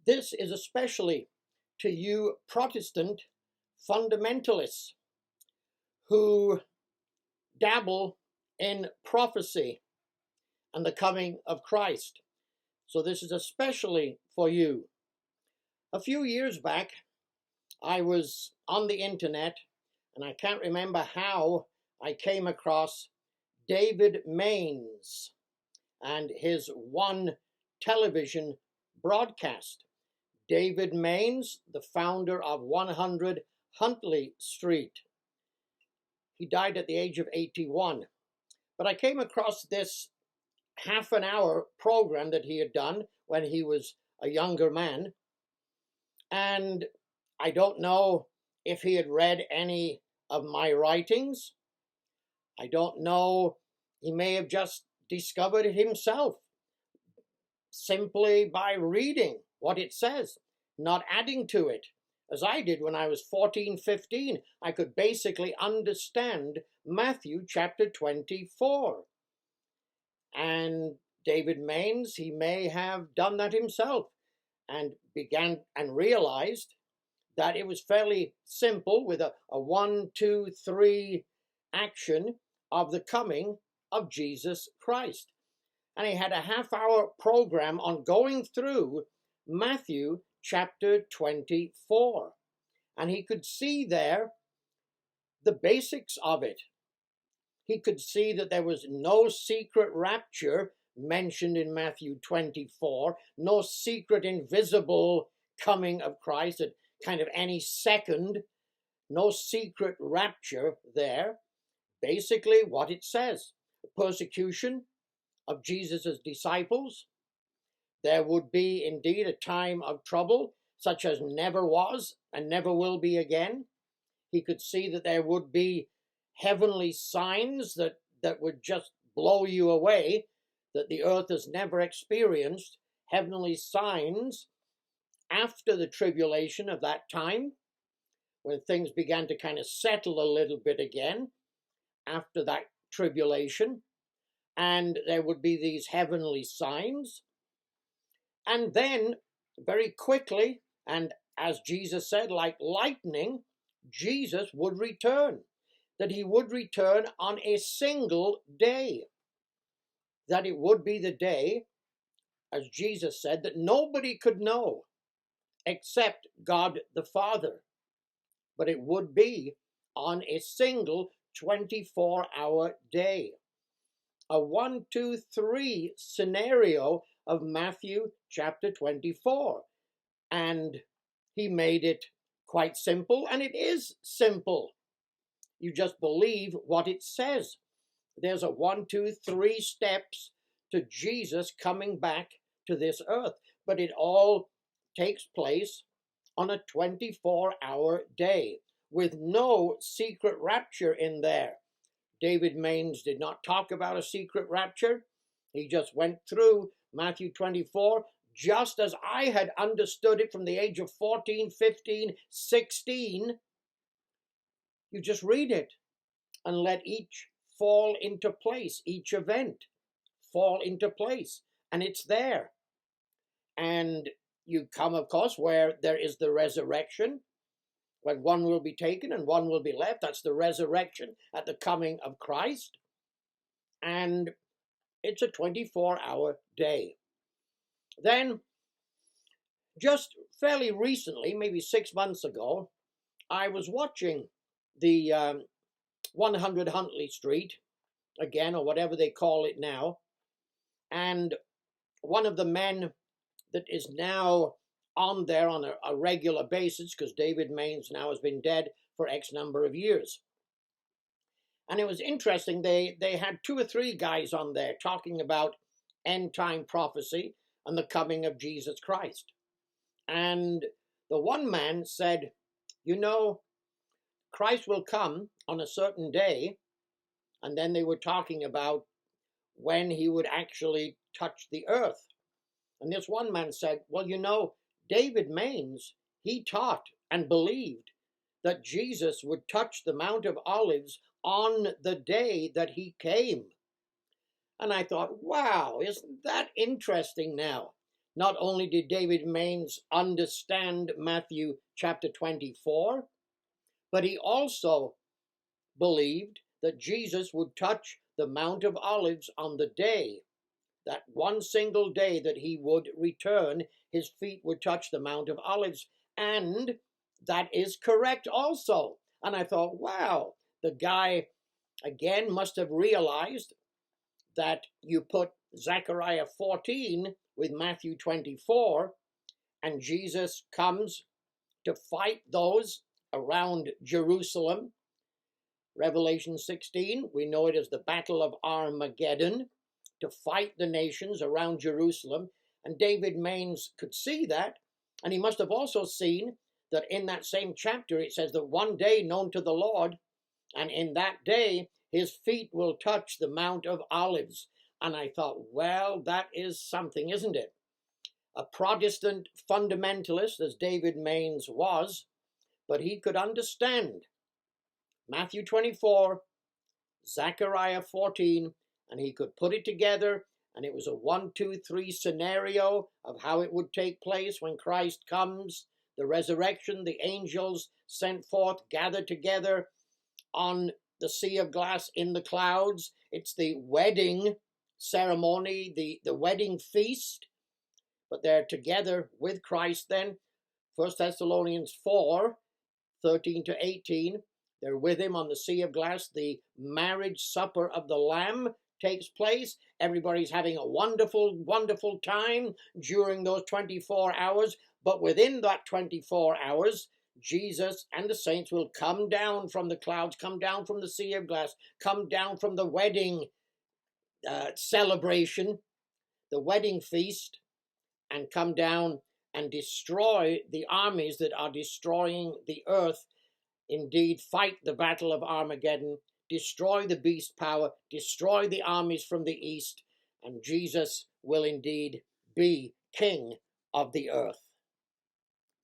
This is especially to you Protestant fundamentalists who dabble in prophecy and the coming of Christ. So this is especially for you. A few years back, I was on the internet, and I can't remember how I came across David Maines and his one television broadcast. David Maines, the founder of 100 Huntley Street. He died at the age of 81. But I came across this half an hour program that he had done when he was a younger man. And I don't know if he had read any of my writings. I don't know. He may have just discovered it himself simply by reading what it says, not adding to it. As I did when I was 14, 15, I could basically understand Matthew chapter 24. And David Maines, he may have done that himself and began and realized that it was fairly simple with a 1, 2, 3 action of the coming of Jesus Christ. And he had a half-hour program on going through Matthew chapter 24. And he could see there the basics of it. He could see that there was no secret rapture mentioned in Matthew 24, no secret invisible coming of Christ at kind of any second, no secret rapture there. Basically what it says, persecution of Jesus' disciples. There would be indeed a time of trouble, such as never was and never will be again. He could see that there would be heavenly signs that would just blow you away, that the earth has never experienced, heavenly signs after the tribulation of that time, when things began to kind of settle a little bit again after that tribulation. And there would be these heavenly signs. And then, very quickly, and as Jesus said, like lightning, Jesus would return. That he would return on a single day. That it would be the day, as Jesus said, that nobody could know except God the Father. But it would be on a single 24-hour day. A 1, 2, 3 scenario of Matthew chapter 24. And he made it quite simple, and it is simple. You just believe what it says. There's a 1, 2, 3 steps to Jesus coming back to this earth. But it all takes place on a 24-hour day with no secret rapture in there. David Maines did not talk about a secret rapture. He just went through Matthew 24 just as I had understood it from the age of 14, 15, 16. You just read it and let each fall into place, each event fall into place, and it's there. And you come, of course, where there is the resurrection, when one will be taken and one will be left. That's the resurrection at the coming of Christ. And it's a 24-hour day. Then, just fairly recently, maybe 6 months ago, I was watching the 100 Huntley Street, again, or whatever they call it now. And one of the men that is now on there on a regular basis, because David Maines now has been dead for X number of years. And it was interesting, they had 2 or 3 guys on there talking about end time prophecy and the coming of Jesus Christ. And the one man said, you know, Christ will come on a certain day, and then they were talking about when he would actually touch the earth. And this one man said, well, you know, David Maines, he taught and believed that Jesus would touch the Mount of Olives on the day that he came. And I thought, wow, isn't that interesting now? Not only did David Maines understand Matthew chapter 24, but he also believed that Jesus would touch the Mount of Olives on the day, that one single day that he would return, his feet would touch the Mount of Olives. And that is correct also. And I thought, wow, the guy again must have realized that you put Zechariah 14 with Matthew 24, and Jesus comes to fight those around Jerusalem. Revelation 16, we know it as the Battle of Armageddon, to fight the nations around Jerusalem. And David Maines could see that, and he must have also seen that in that same chapter it says that one day known to the Lord, and in that day his feet will touch the Mount of Olives. And I thought, well, that is something, isn't it? A Protestant fundamentalist, as David Maines was, but he could understand Matthew 24, Zechariah 14, and he could put it together, and it was a 1, 2, 3 scenario of how it would take place when Christ comes, the resurrection, the angels sent forth, gathered together on the sea of glass in the clouds. It's the wedding ceremony, the wedding feast, but they're together with Christ then. 1 Thessalonians 4, 13 to 18, they're with him on the sea of glass. The marriage supper of the Lamb takes place. Everybody's having a wonderful, wonderful time during those 24 hours. But within that 24 hours, Jesus and the saints will come down from the clouds, come down from the sea of glass, come down from the wedding celebration, the wedding feast, and come down and destroy the armies that are destroying the earth. Indeed, fight the battle of Armageddon, destroy the beast power, destroy the armies from the east, and Jesus will indeed be king of the earth.